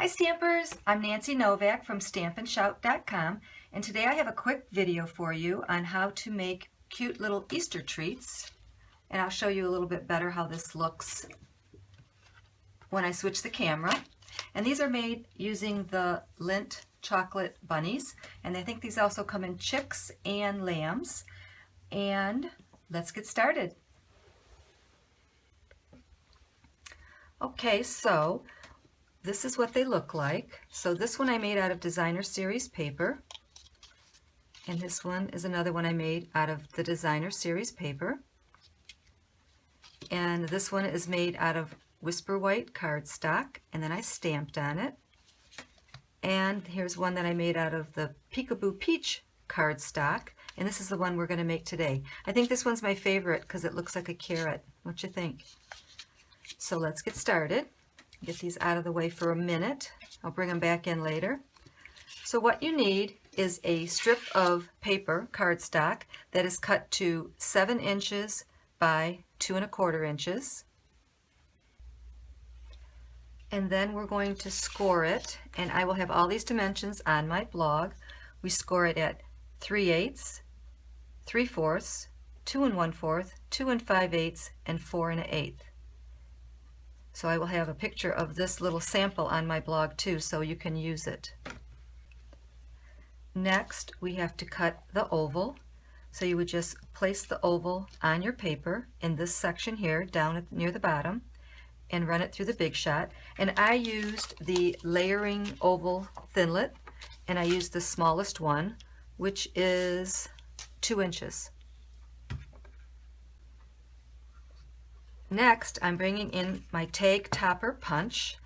Hi Stampers, I'm Nancy Novak from StampandShout.com, and today I have a quick video for you on how to make cute little Easter treats, and I'll show you a little bit better how this looks when I switch the camera. And these are made using the Lindt chocolate bunnies, and I think these also come in chicks and lambs. And let's get started. Okay, so this is what they look like. So this one I made out of Designer Series paper, and this one is another one I made out of the Designer Series paper, and this one is made out of Whisper White cardstock, and then I stamped on it. And here's one that I made out of the Peekaboo Peach cardstock, and this is the one we're going to make today. I think this one's my favorite because it looks like a carrot. What you think? So let's get started. Get these out of the way for a minute. I'll bring them back in later. So what you need is a strip of paper, cardstock, that is cut to 7 inches by 2 1/4 inches. And then we're going to score it, and I will have all these dimensions on my blog. We score it at 3/8, 3/4, 2 1/4, 2 5/8, and 4 1/8. So I will have a picture of this little sample on my blog too, so you can use it. Next, we have to cut the oval. So you would just place the oval on your paper in this section here, down near the bottom, and run it through the Big Shot. And I used the layering oval Thinlit, and I used the smallest one, which is 2 inches. Next, I'm bringing in my tag topper punch,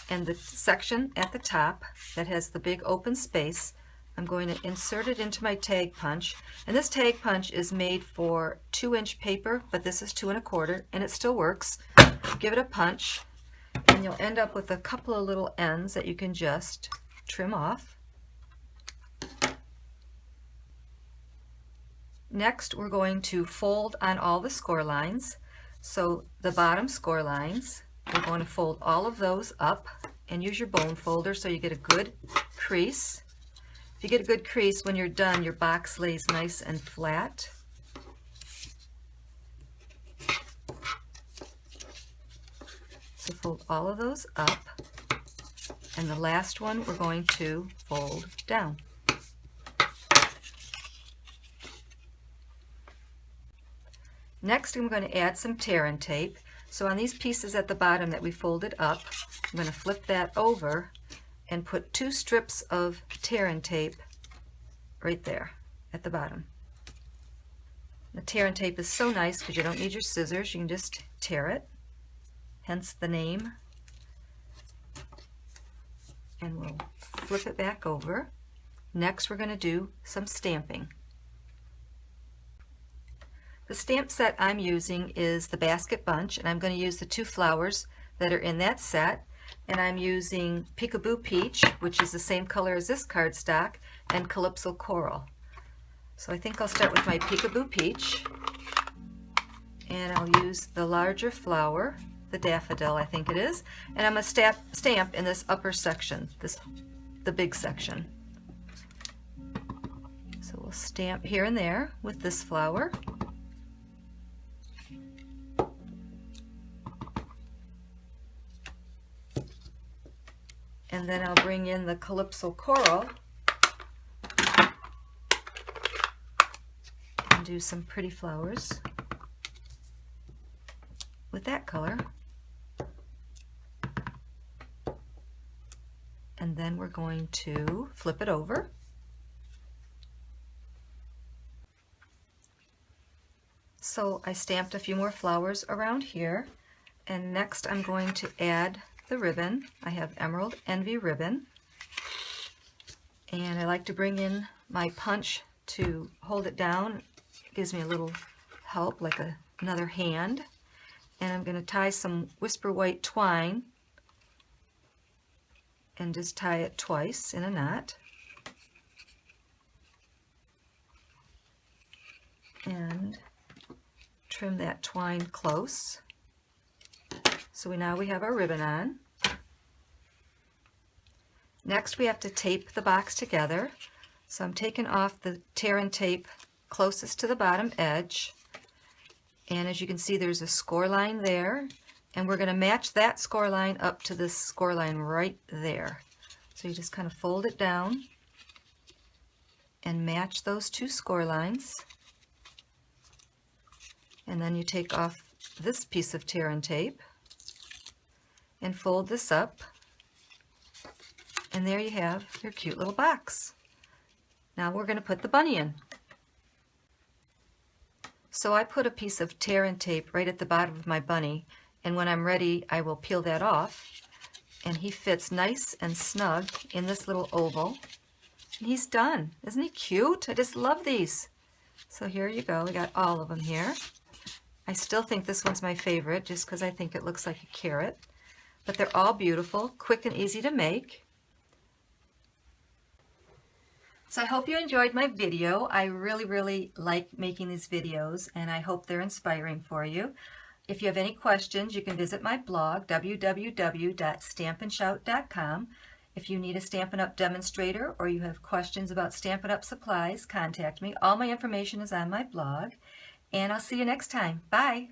and the section at the top that has the big open space, I'm going to insert it into my tag punch. And this tag punch is made for 2-inch paper, but this is 2 1/4, and it still works. Give it a punch, and you'll end up with a couple of little ends that you can just trim off. Next, we're going to fold on all the score lines. So the bottom score lines, we're going to fold all of those up and use your bone folder so you get a good crease. If you get a good crease, when you're done, your box lays nice and flat. So fold all of those up, and the last one we're going to fold down. Next, I'm going to add some tear and tape. So on these pieces at the bottom that we folded up, I'm going to flip that over and put 2 strips of tear and tape right there at the bottom. The tear and tape is so nice because you don't need your scissors. You can just tear it, hence the name. And we'll flip it back over. Next, we're going to do some stamping. The stamp set I'm using is the Basket Bunch, and I'm going to use the 2 flowers that are in that set. And I'm using Peekaboo Peach, which is the same color as this cardstock, and Calypso Coral. So I think I'll start with my Peekaboo Peach, and I'll use the larger flower, the Daffodil I think it is, and I'm going to stamp in this upper section, the big section. So we'll stamp here and there with this flower. And then I'll bring in the Calypso Coral and do some pretty flowers with that color. And then we're going to flip it over. So I stamped a few more flowers around here, and next I'm going to add the ribbon. I have Emerald Envy ribbon, and I like to bring in my punch to hold it down. It gives me a little help, like another hand. And I'm going to tie some Whisper White twine and just tie it twice in a knot. And trim that twine close. So now we have our ribbon on. Next we have to tape the box together. So I'm taking off the tear and tape closest to the bottom edge. And as you can see, there's a score line there. And we're going to match that score line up to this score line right there. So you just kind of fold it down and match those two score lines. And then you take off this piece of tear and tape and fold this up. And there you have your cute little box. Now we're going to put the bunny in. So I put a piece of tear and tape right at the bottom of my bunny, and when I'm ready I will peel that off, and he fits nice and snug in this little oval. And he's done. Isn't he cute? I just love these. So here you go. We got all of them here. I still think this one's my favorite just because I think it looks like a carrot. But they're all beautiful, quick and easy to make. So I hope you enjoyed my video. I really like making these videos, and I hope they're inspiring for you. If you have any questions, you can visit my blog, www.stampandshout.com. If you need a Stampin' Up! Demonstrator or you have questions about Stampin' Up! Supplies, contact me. All my information is on my blog, and I'll see you next time. Bye!